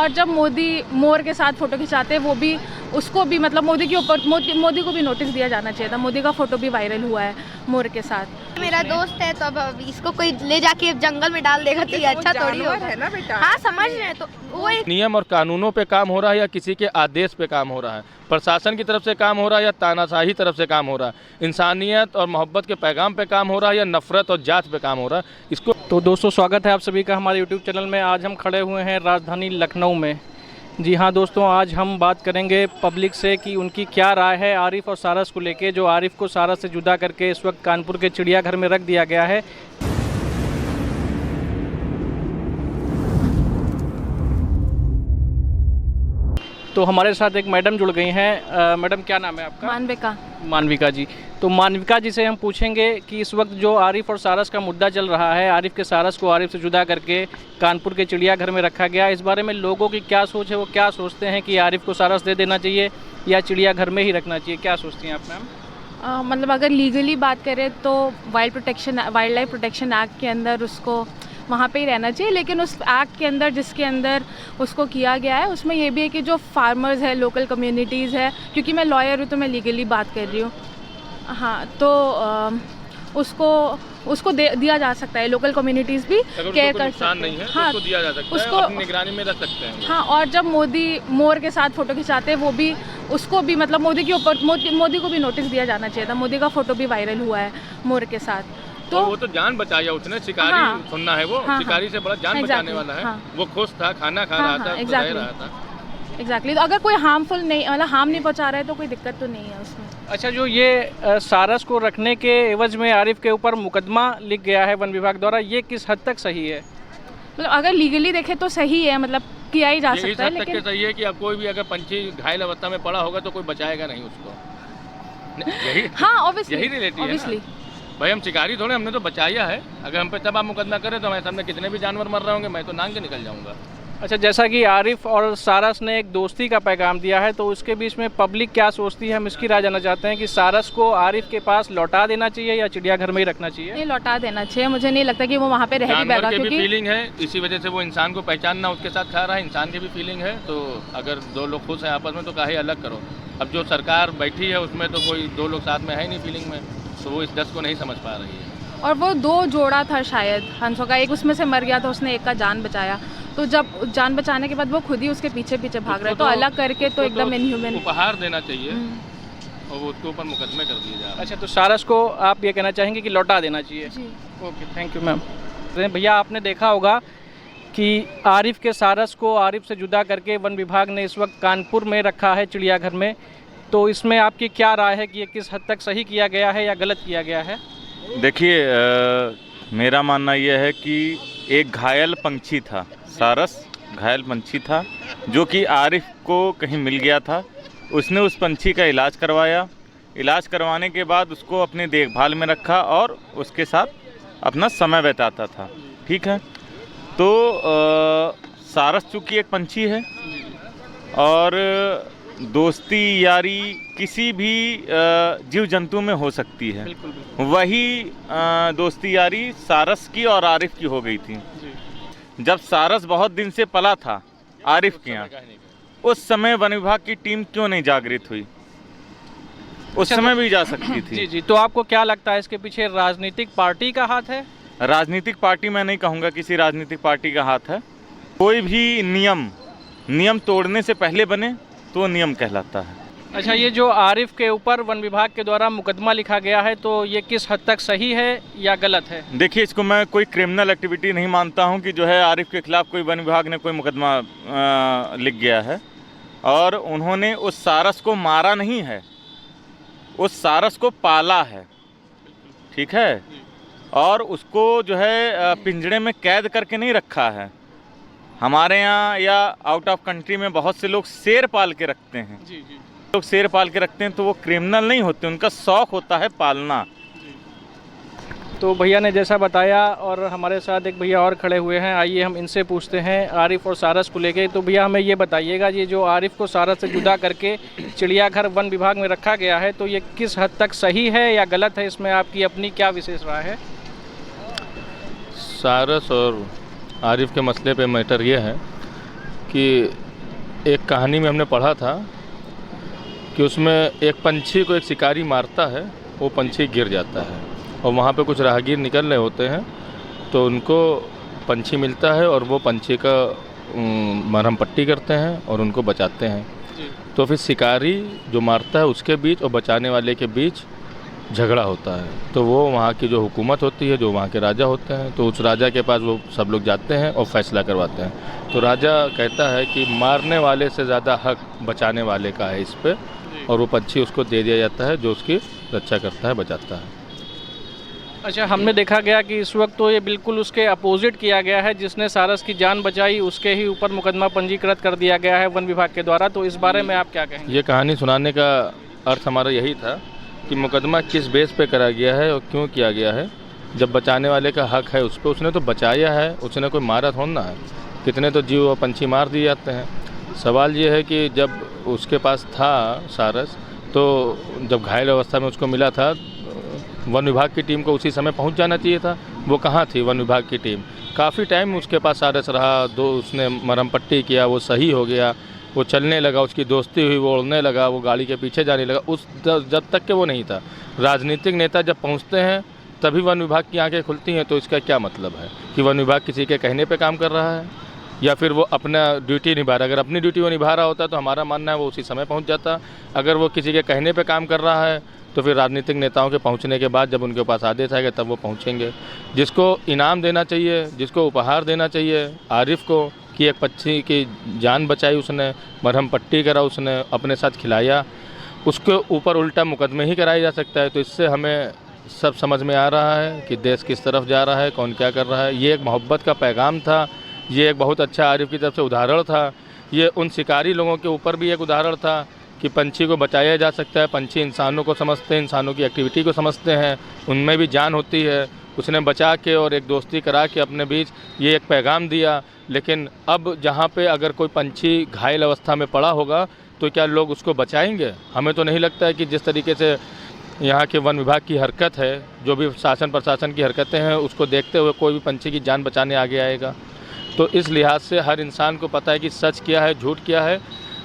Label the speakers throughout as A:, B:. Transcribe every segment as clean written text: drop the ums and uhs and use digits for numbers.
A: और जब मोदी मोर के साथ फ़ोटो खिंचाते हैं वो भी, उसको भी मतलब मोदी के ऊपर मोदी को भी नोटिस दिया जाना चाहिए था। मोदी का फ़ोटो भी वायरल हुआ है मोर के साथ।
B: मेरा दोस्त है तो अब इसको कोई ले जाके जंगल में डाल देगा तो ये अच्छा थोड़ी होगा।
C: है ना बेटा।
B: हाँ समझ रहे हैं, तो वो एक
D: नियम और कानूनों पे काम हो रहा है या किसी के आदेश पे काम हो रहा है, प्रशासन की तरफ से काम हो रहा है या तानाशाही तरफ से काम हो रहा है, इंसानियत और मोहब्बत के पैगाम पे काम हो रहा है या नफरत और जात पे काम हो रहा है, इसको।
E: तो दोस्तों, स्वागत है आप सभी का हमारे YouTube चैनल में। आज हम खड़े हुए हैं राजधानी लखनऊ में। जी हाँ दोस्तों, आज हम बात करेंगे पब्लिक से कि उनकी क्या राय है आरिफ और सारस को लेके, जो आरिफ को सारस से जुदा करके इस वक्त कानपुर के चिड़ियाघर में रख दिया गया है। तो हमारे साथ एक मैडम जुड़ गई हैं। मैडम, क्या नाम है आपका?
A: मानविका।
E: मानविका जी। तो मानविका जी से हम पूछेंगे कि इस वक्त जो आरिफ और सारस का मुद्दा चल रहा है, आरिफ के सारस को आरिफ से जुदा करके कानपुर के चिड़ियाघर में रखा गया, इस बारे में लोगों की क्या सोच है, वो क्या सोचते हैं कि आरिफ को सारस दे देना चाहिए या चिड़ियाघर में ही रखना चाहिए, क्या सोचती हैं आप मैम?
A: मतलब अगर लीगली बात करें तो वाइल्ड लाइफ प्रोटेक्शन एक्ट के अंदर उसको वहाँ पे ही रहना चाहिए, लेकिन उस एक्ट के अंदर जिसके अंदर उसको किया गया है उसमें ये भी है कि जो फार्मर्स है, लोकल कम्युनिटीज़ है, क्योंकि मैं लॉयर हूँ तो मैं लीगली बात कर रही हूँ। हाँ, तो उसको दिया जा सकता है। लोकल कम्युनिटीज़ भी केयर कर सकते
D: नहीं है।
A: हाँ,
D: उसको दिया जा सकता
A: उसको
D: है, अपनी निगरानी में रख सकते हैं।
A: हाँ, और जब मोदी मोर के साथ फ़ोटो खिंचाते हैं वो भी, उसको भी मतलब मोदी के ऊपर मोदी को भी नोटिस दिया जाना चाहिए था। मोदी का फ़ोटो भी वायरल हुआ है मोर के साथ।
D: तो वो तो जान बचाया उसने, शिकारी।
A: हाँ,
D: सुनना है वो।
A: हाँ,
D: शिकारी से बड़ा जान बचाने वाला है।
A: हाँ,
D: वो खुश था, खाना खा रहा था, रह रहा था।
A: एग्जैक्टली। तो अगर कोई हार्मफुल नहीं, मतलब हार्म नहीं पहुंचा रहा है तो कोई दिक्कत तो नहीं है उसमें।
E: अच्छा, जो ये सारस को रखने के एवज में आरिफ के ऊपर मुकदमा लिख गया है वन विभाग द्वारा, ये किस हद तक सही है?
A: मतलब अगर लीगली देखे तो सही है, मतलब किया ही जा सकता है,
D: लेकिन सही है कि अब कोई भी अगर पंछी घायल अवस्था में पड़ा होगा तो कोई बचाएगा नहीं उसको। यही
A: हाँ, ऑब्वियसली
D: यही रिलेटिव है। भाई हम शिकारी थोड़े, हमने तो बचाया है। अगर हम पे तब आप मुकदमा करें तो हमारे सामने कितने भी जानवर मर रहे होंगे, मैं तो नांग के निकल जाऊंगा।
E: अच्छा, जैसा कि आरिफ और सारस ने एक दोस्ती का पैगाम दिया है, तो उसके बीच में पब्लिक क्या सोचती है, हम इसकी राय जानना चाहते हैं कि सारस को आरिफ के पास लौटा देना चाहिए या चिड़ियाघर में ही रखना चाहिए?
A: नहीं, लौटा देना चाहिए। मुझे नहीं लगता कि वो वहाँ पे रह भी पाएगा,
D: क्योंकि
A: क्योंकि
D: फीलिंग है, इसी वजह से वो इंसान को पहचानना उसके साथ खा रहा है। इंसान की भी फीलिंग है, तो अगर दो लोग खुश हैं आपस में तो काहे अलग करो। अब जो सरकार बैठी है उसमें तो कोई दो लोग साथ में है नहीं फीलिंग में, तो वो इस दस को नहीं समझ पा रही है।
A: और वो दो जोड़ा था शायद हंसों का, एक उसमें से मर गया था, उसने एक का जान बचाया। तो जब जान बचाने के बाद वो खुद ही उसके पीछे पीछे भाग रहे, तो अलग करके तो एकदम इनह्यूमन।
D: उपहार देना चाहिए और वो उसके ऊपर मुकदमे कर दिए जा रहे हैं।
E: अच्छा, तो सारस को आप ये कहना चाहेंगे कि लौटा देना चाहिए?
A: जी।
E: Okay, thank you ma'am. भैया, आपने देखा होगा कि आरिफ के सारस को आरिफ से जुदा करके वन विभाग ने इस वक्त कानपुर में रखा है चिड़ियाघर में, तो इसमें आपकी क्या राय है कि ये किस हद तक सही किया गया है या गलत किया गया है?
F: देखिए, मेरा मानना यह है कि एक घायल पंछी था, सारस घायल पंछी था, जो कि आरिफ को कहीं मिल गया था। उसने उस पंछी का इलाज करवाया, इलाज करवाने के बाद उसको अपनी देखभाल में रखा और उसके साथ अपना समय बिताता था। ठीक है, तो सारस चूँकि एक पंछी है और दोस्ती यारी किसी भी जीव जंतु में हो सकती है, वही दोस्ती यारी सारस की और आरिफ की हो गई थी। जब सारस बहुत दिन से पला था आरिफ के यहाँ, उस समय वन विभाग की टीम क्यों नहीं जागृत हुई? उस समय भी जा सकती थी।
E: जी जी। तो आपको क्या लगता है इसके पीछे राजनीतिक पार्टी का हाथ है?
F: राजनीतिक पार्टी मैं नहीं कहूँगा किसी राजनीतिक पार्टी का हाथ है। कोई भी नियम तोड़ने से पहले बने तो नियम कहलाता है।
E: अच्छा, ये जो आरिफ के ऊपर वन विभाग के द्वारा मुकदमा लिखा गया है, तो ये किस हद तक सही है या गलत है?
F: देखिए, इसको मैं कोई क्रिमिनल एक्टिविटी नहीं मानता हूं कि जो है आरिफ के खिलाफ कोई वन विभाग ने कोई मुकदमा लिख गया है। और उन्होंने उस सारस को मारा नहीं है, उस सारस को पाला है। ठीक है, और उसको जो है पिंजड़े में कैद करके नहीं रखा है। हमारे यहाँ या आउट ऑफ कंट्री में बहुत से लोग शेर पाल के रखते हैं।
E: जी जी।
F: लोग शेर पाल के रखते हैं तो वो क्रिमिनल नहीं होते, उनका शौक होता है पालना।
E: तो भैया ने जैसा बताया, और हमारे साथ एक भैया और खड़े हुए हैं, आइए हम इनसे पूछते हैं आरिफ और सारस को लेके। तो भैया, हमें ये बताइएगा, ये जो आरिफ को सारस से जुदा करके चिड़ियाघर वन विभाग में रखा गया है, तो ये किस हद तक सही है या गलत है? इसमें आपकी अपनी क्या विशेष राय है?
D: सारस और आरिफ के मसले पे मैटर ये है कि एक कहानी में हमने पढ़ा था कि उसमें एक पंछी को एक शिकारी मारता है, वो पंछी गिर जाता है और वहाँ पे कुछ राहगीर निकल रहे होते हैं, तो उनको पंछी मिलता है और वो पंछी का मरहम पट्टी करते हैं और उनको बचाते हैं। तो फिर शिकारी जो मारता है उसके बीच और बचाने वाले के बीच झगड़ा होता है। तो वो वहाँ की जो हुकूमत होती है, जो वहाँ के राजा होते हैं, तो उस राजा के पास वो सब लोग जाते हैं और फैसला करवाते हैं। तो राजा कहता है कि मारने वाले से ज़्यादा हक बचाने वाले का है इस पे, और वो पंछी उसको दे दिया जाता है जो उसकी रक्षा करता है, बचाता है।
E: अच्छा, हमने देखा गया कि इस वक्त तो ये बिल्कुल उसके अपोजिट किया गया है, जिसने सारस की जान बचाई उसके ही ऊपर मुकदमा पंजीकृत कर दिया गया है वन विभाग के द्वारा। तो इस बारे में आप क्या कहेंगे?
D: ये कहानी सुनाने का अर्थ हमारा यही था कि मुकदमा किस बेस पे करा गया है और क्यों किया गया है। जब बचाने वाले का हक है उस पर, उसने तो बचाया है, उसने कोई मारा थोड़ा ना है। कितने तो जीव और पंछी मार दिए जाते हैं। सवाल ये है कि जब उसके पास था सारस, तो जब घायल अवस्था में उसको मिला था, वन विभाग की टीम को उसी समय पहुंच जाना चाहिए था। वो कहाँ थी वन विभाग की टीम? काफ़ी टाइम उसके पास सारस रहा, उसने मरहम पट्टी किया, वो सही हो गया, वो चलने लगा, उसकी दोस्ती हुई, वो उड़ने लगा, वो गाड़ी के पीछे जाने लगा। जब तक के वो नहीं था। राजनीतिक नेता जब पहुंचते हैं तभी वन विभाग की आंखें खुलती हैं। तो इसका क्या मतलब है कि वन विभाग किसी के कहने पे काम कर रहा है या फिर वो अपना ड्यूटी निभा रहा है? अगर अपनी ड्यूटी वो निभा रहा होता तो हमारा मानना है वो उसी समय पहुँच जाता। अगर वो किसी के कहने पर काम कर रहा है तो फिर राजनीतिक नेताओं के पहुंचने के बाद जब उनके पास आदेश आएगा तब वो पहुंचेंगे। जिसको इनाम देना चाहिए, जिसको उपहार देना चाहिए आरिफ को कि एक पक्षी की जान बचाई उसने, मरहम पट्टी करा उसने, अपने साथ खिलाया, उसके ऊपर उल्टा मुकदमे ही कराया जा सकता है। तो इससे हमें सब समझ में आ रहा है कि देश किस तरफ जा रहा है, कौन क्या कर रहा है। ये एक मोहब्बत का पैगाम था, ये एक बहुत अच्छा आरिफ की तरफ से उदाहरण था। ये उन शिकारी लोगों के ऊपर भी एक उदाहरण था कि पंछी को बचाया जा सकता है। पंछी इंसानों को समझते हैं, इंसानों की एक्टिविटी को समझते हैं, उनमें भी जान होती है। उसने बचा के और एक दोस्ती करा के अपने बीच ये एक पैगाम दिया। लेकिन अब जहाँ पे अगर कोई पंछी घायल अवस्था में पड़ा होगा तो क्या लोग उसको बचाएंगे? हमें तो नहीं लगता है कि जिस तरीके से यहाँ के वन विभाग की हरकत है, जो भी शासन प्रशासन की हरकतें हैं, उसको देखते हुए कोई भी पंछी की जान बचाने आगे आएगा। तो इस लिहाज से हर इंसान को पता है कि सच क्या है, झूठ क्या है।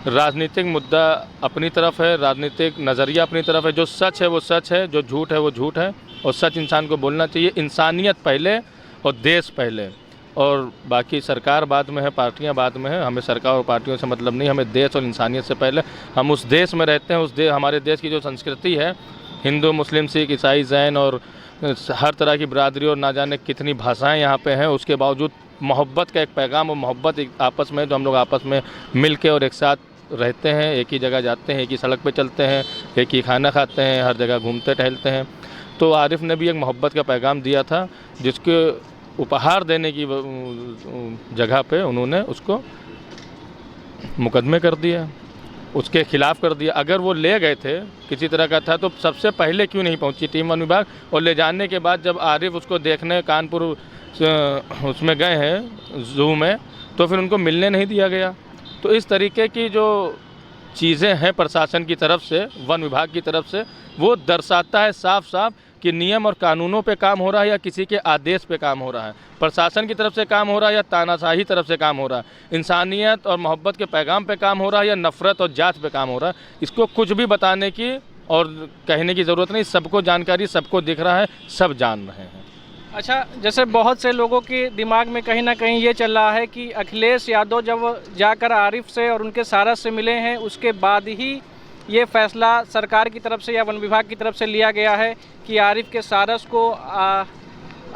D: राजनीतिक मुद्दा अपनी तरफ है, राजनीतिक नज़रिया अपनी तरफ है। जो सच है वो सच है, जो झूठ है वो झूठ है, और सच इंसान को बोलना चाहिए। इंसानियत पहले और देश पहले, और बाकी सरकार बाद में है, पार्टियां बाद में है। हमें सरकार और पार्टियों से मतलब नहीं, हमें देश और इंसानियत से पहले। हम उस देश में रहते हैं, हमारे देश की जो संस्कृति है, हिंदू, मुस्लिम, सिख, ईसाई, जैन और हर तरह की बिरादरी और ना जाने कितनी भाषाएँ यहाँ पर हैं, उसके बावजूद मोहब्बत का एक पैगाम और मोहब्बत आपस में, जो हम लोग आपस में मिल के और एक साथ रहते हैं, एक ही जगह जाते हैं, एक ही सड़क पे चलते हैं, एक ही खाना खाते हैं, हर जगह घूमते टहलते हैं। तो आरिफ ने भी एक मोहब्बत का पैगाम दिया था, जिसके उपहार देने की जगह पे उन्होंने उसको मुकदमे कर दिया, उसके खिलाफ कर दिया। अगर वो ले गए थे किसी तरह का था तो सबसे पहले क्यों नहीं पहुंची टीम वन विभाग? और ले जाने के बाद जब आरिफ उसको देखने कानपुर उसमें गए हैं जू में, तो फिर उनको मिलने नहीं दिया गया। तो इस तरीके की जो चीज़ें हैं प्रशासन की तरफ से, वन विभाग की तरफ से, वो दर्शाता है साफ साफ कि नियम और कानूनों पे काम हो रहा है या किसी के आदेश पे काम हो रहा है। प्रशासन की तरफ से काम हो रहा है या तानाशाही तरफ से काम हो रहा है। इंसानियत और मोहब्बत के पैगाम पे काम हो रहा है या नफ़रत और जात पे काम हो रहा है। इसको कुछ भी बताने की और कहने की ज़रूरत नहीं, सबको जानकारी, सबको दिख रहा है, सब जान रहे हैं।
E: अच्छा, जैसे बहुत से लोगों के दिमाग में कहीं ना कहीं ये चल रहा है कि अखिलेश यादव जब जाकर आरिफ से और उनके सारस से मिले हैं, उसके बाद ही ये फैसला सरकार की तरफ से या वन विभाग की तरफ से लिया गया है कि आरिफ के सारस को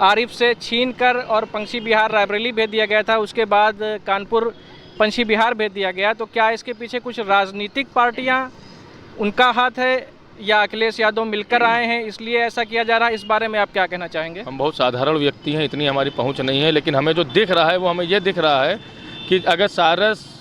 E: आरिफ से छीनकर और पंछी विहार रायबरेली भेज दिया गया था, उसके बाद कानपुर पंछी विहार भेज दिया गया। तो क्या इसके पीछे कुछ राजनीतिक पार्टियां, उनका हाथ है या अखिलेश यादव मिलकर आए हैं इसलिए ऐसा किया जा रहा है? इस बारे में आप क्या कहना चाहेंगे?
D: हम बहुत साधारण व्यक्ति हैं, इतनी हमारी पहुंच नहीं है, लेकिन हमें जो दिख रहा है वो हमें ये दिख रहा है कि अगर सारस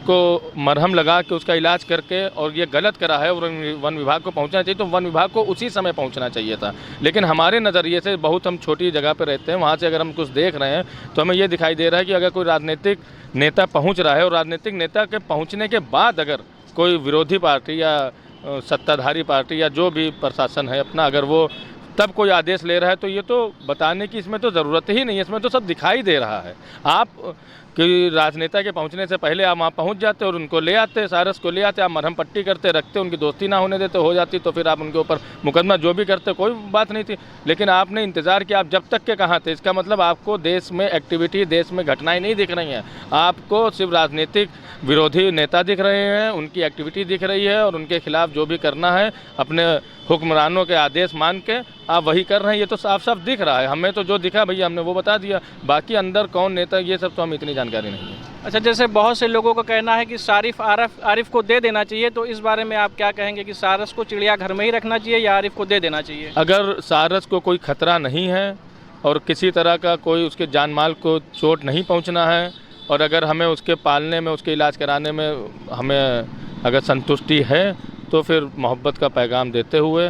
D: को मरहम लगा के उसका इलाज करके और ये गलत करा है और वन विभाग को पहुंचना चाहिए तो वन विभाग को उसी समय पहुंचना चाहिए था। लेकिन हमारे नज़रिए से, बहुत हम छोटी जगह पर रहते हैं, वहाँ से अगर हम कुछ देख रहे हैं तो हमें ये दिखाई दे रहा है कि अगर कोई राजनीतिक नेता पहुँच रहा है और राजनीतिक नेता के पहुँचने के बाद अगर कोई विरोधी पार्टी या सत्ताधारी पार्टी या जो भी प्रशासन है अपना, अगर वो तब कोई आदेश ले रहा है, तो ये तो बताने की इसमें तो ज़रूरत ही नहीं है, इसमें तो सब दिखाई दे रहा है। आप कि राजनेता के पहुंचने से पहले आप वहाँ पहुंच जाते और उनको ले आते, सारस को ले आते, आप मरहम पट्टी करते, रखते, उनकी दोस्ती ना होने देते, हो जाती तो फिर आप उनके ऊपर मुकदमा जो भी करते, कोई बात नहीं थी। लेकिन आपने इंतज़ार किया, आप जब तक के कहाँ थे? इसका मतलब आपको देश में एक्टिविटी, देश में घटनाएं नहीं दिख रही हैं, आपको सिर्फ राजनीतिक विरोधी नेता दिख रहे हैं, उनकी एक्टिविटी दिख रही है और उनके खिलाफ जो भी करना है अपने हुक्मरानों के आदेश मान के आप वही कर रहे हैं। ये तो साफ साफ दिख रहा है, हमें तो जो दिखा भैया हमने वो बता दिया, बाकी अंदर कौन नेता ये सब तो हमें इतनी जानकारी नहीं है।
E: अच्छा, जैसे बहुत से लोगों का कहना है कि आरिफ को दे देना चाहिए, तो इस बारे में आप क्या कहेंगे कि सारस को चिड़ियाघर में ही रखना चाहिए या आरिफ को दे देना चाहिए?
D: अगर सारस को कोई खतरा नहीं है और किसी तरह का कोई उसके जान माल को चोट नहीं पहुंचना है और अगर हमें उसके पालने में, उसके इलाज कराने में हमें अगर संतुष्टि है, तो फिर मोहब्बत का पैगाम देते हुए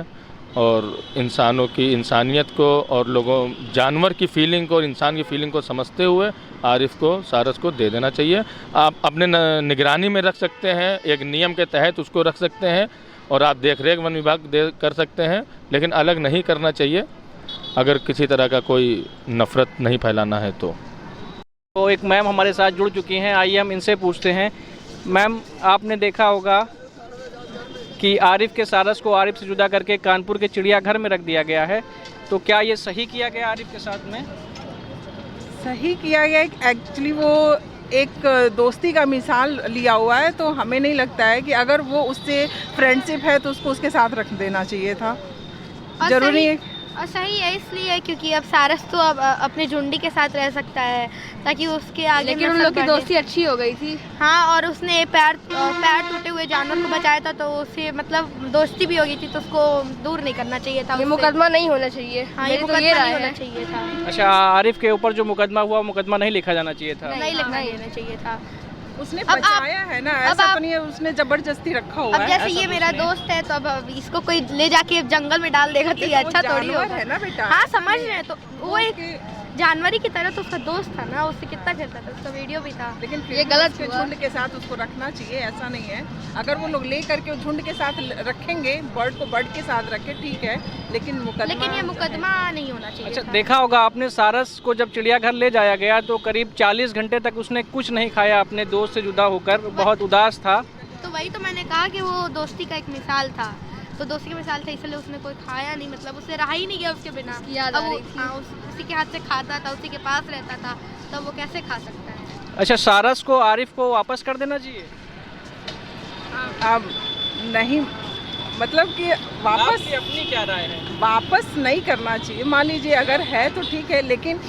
D: और इंसानों की इंसानियत को और लोगों जानवर की फीलिंग को और इंसान की फीलिंग को समझते हुए आरिफ को, सारस को दे देना चाहिए। आप अपने निगरानी में रख सकते हैं, एक नियम के तहत उसको रख सकते हैं और आप देख रेख वन विभाग कर सकते हैं, लेकिन अलग नहीं करना चाहिए अगर किसी तरह का कोई नफ़रत नहीं फैलाना है तो।
E: एक मैम हमारे साथ जुड़ चुकी हैं, आइए हम इनसे पूछते हैं। मैम, आपने देखा होगा कि आरिफ के सारस को आरिफ से जुदा करके कानपुर के चिड़ियाघर में रख दिया गया है, तो क्या ये सही किया गया आरिफ के साथ में?
C: सही किया गया। एक्चुअली वो एक दोस्ती का मिसाल लिया हुआ है, तो हमें नहीं लगता है कि अगर वो उससे फ्रेंडशिप है तो उसको उसके साथ रख देना चाहिए था। जरूरी है
B: और सही है इसलिए क्योंकि अब सारस तो अब अपने झुंडी के साथ रह सकता है ताकि उसके आगे,
G: लेकिन उन लोग की दोस्ती अच्छी हो गई थी।
B: हाँ, और उसने पैर टूटे हुए जानवर को बचाया था, तो उससे मतलब दोस्ती भी हो गई थी, तो उसको दूर नहीं करना चाहिए था।
G: ये मुकदमा नहीं होना चाहिए।
B: हाँ, ये मुकदमा नहीं होना चाहिए था।
E: अच्छा, आरिफ के ऊपर जो मुकदमा हुआ, मुकदमा नहीं लिखा जाना चाहिए था?
B: नहीं लिखना देना चाहिए था।
C: उसने बचाया है ना, ऐसा तो नहीं है उसने जबरदस्ती रखा हुआ है।
B: अब जैसे ये मेरा दोस्त है, तो अब इसको कोई ले जाके जंगल में डाल देगा तो ये अच्छा थोड़ी होगा।
C: है ना बेटा।
B: हाँ, समझ रहे हैं, तो वो एक जानवरी की तरह तो उसका दोस्त था ना, उससे कितना खेलता था, उसका वीडियो भी था।
C: लेकिन
G: ये गलत
C: के झुंड के साथ उसको रखना चाहिए, ऐसा नहीं है। अगर वो लोग ले करके झुंड के साथ रखेंगे, बर्ड को बर्ड के साथ रखे, ठीक है, लेकिन
B: ये मुकदमा नहीं होना चाहिए।
E: अच्छा, देखा होगा आपने, सारस को जब चिड़ियाघर ले जाया गया तो करीब 40 घंटे तक उसने कुछ नहीं खाया, अपने दोस्त से जुदा होकर बहुत उदास था।
B: तो वही तो मैंने कहा कि वो दोस्ती का एक मिसाल था, तो दोस्ती का मिसाल था, इसलिए उसने कोई खाया नहीं, मतलब उससे रहा ही नहीं गया उसके बिना।
G: याद आ रही थी।
B: हाँ, उसी के हाथ से खाता था, उसी के पास रहता था, तो वो कैसे खा सकता है?
E: अच्छा, सारस को आरिफ को वापस कर देना चाहिए?
C: अब नहीं, मतलब कि वापस,
E: अपनी क्या राय है?
C: वापस नहीं करना चाहिए। मान लीजिए अगर है तो ठीक है, लेकिन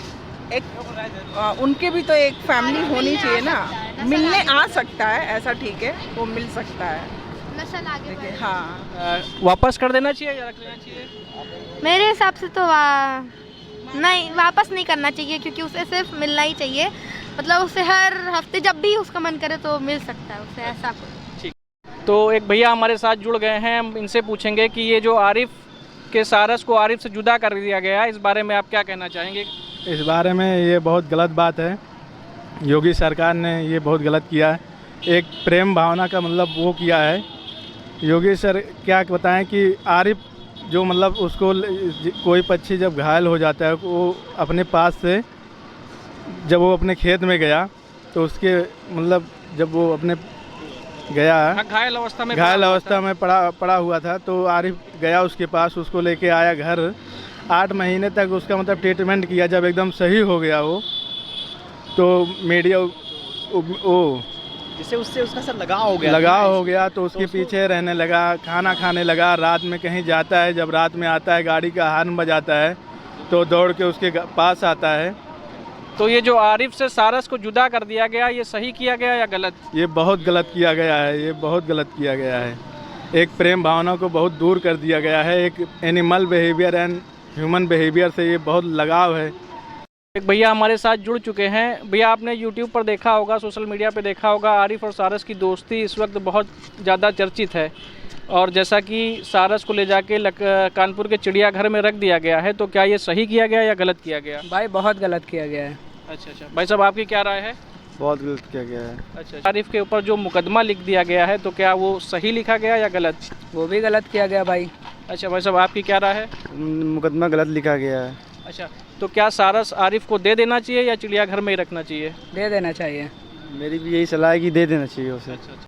C: एक उनके भी तो एक फैमिली होनी चाहिए ना, मिलने आ सकता है, ऐसा ठीक है, वो मिल सकता है।
B: नस्ल आगे
C: हाँ,
E: वापस कर देना चाहिए या रख लेना चाहिए?
B: मेरे हिसाब से तो नहीं, वापस नहीं करना चाहिए, क्योंकि उसे सिर्फ मिलना ही चाहिए। मतलब उसे हर हफ्ते जब भी उसका मन करे तो मिल सकता है उसे, ऐसा कुछ।
E: तो एक भैया हमारे साथ जुड़ गए हैं, हम इनसे पूछेंगे कि ये जो आरिफ के सारस को आरिफ से जुदा कर दिया गया है, इस बारे में आप क्या कहना चाहेंगे?
H: इस बारे में ये बहुत गलत बात है, योगी सरकार ने ये बहुत गलत किया है। एक प्रेम भावना का मतलब वो किया है योगी सर। क्या बताएं कि आरिफ जो मतलब उसको कोई पक्षी जब घायल हो जाता है, वो अपने पास से जब वो अपने खेत में गया, तो उसके मतलब जब वो अपने गया,
E: घायल अवस्था में
H: पड़ा हुआ था, तो आरिफ गया उसके पास, उसको लेके आया घर। 8 महीने तक उसका मतलब ट्रीटमेंट किया। जब एकदम सही हो गया वो, तो मीडिया वो
E: जिससे उससे उसका सर लगाव हो गया,
H: तो उसके पीछे रहने लगा, खाना खाने लगा। रात में कहीं जाता है, जब रात में आता है, गाड़ी का हॉर्न बजाता है, तो दौड़ के उसके पास आता है।
E: तो ये जो आरिफ से सारस को जुदा कर दिया गया, ये सही किया गया या गलत?
H: ये बहुत गलत किया गया है, ये बहुत गलत किया गया है। एक प्रेम भावना को बहुत दूर कर दिया गया है। एक animal behaviour and human behaviour से ये बहुत लगाव है।
E: एक भैया हमारे साथ जुड़ चुके हैं। भैया, आपने यूट्यूब पर देखा होगा, सोशल मीडिया पे देखा होगा, आरिफ और सारस की दोस्ती इस वक्त बहुत ज़्यादा चर्चित है, और जैसा कि सारस को ले जाके कानपुर के चिड़ियाघर में रख दिया गया है, तो क्या ये सही किया गया या गलत किया गया?
I: भाई बहुत गलत किया गया है।
E: अच्छा, भाई साहब, आपकी क्या राय है?
H: बहुत गलत किया गया है।
E: अच्छा, आरिफ के ऊपर जो मुकदमा लिख दिया गया है, तो क्या वो सही लिखा गया या गलत?
I: वो भी गलत किया गया भाई।
E: अच्छा भाई साहब, आपकी क्या राय है?
H: मुकदमा गलत लिखा गया है।
E: अच्छा, तो क्या सारस आरिफ को दे देना चाहिए या चिड़ियाघर में ही रखना चाहिए?
I: दे देना चाहिए।
H: मेरी भी यही सलाह है कि दे देना चाहिए उसे।
E: अच्छा अच्छा।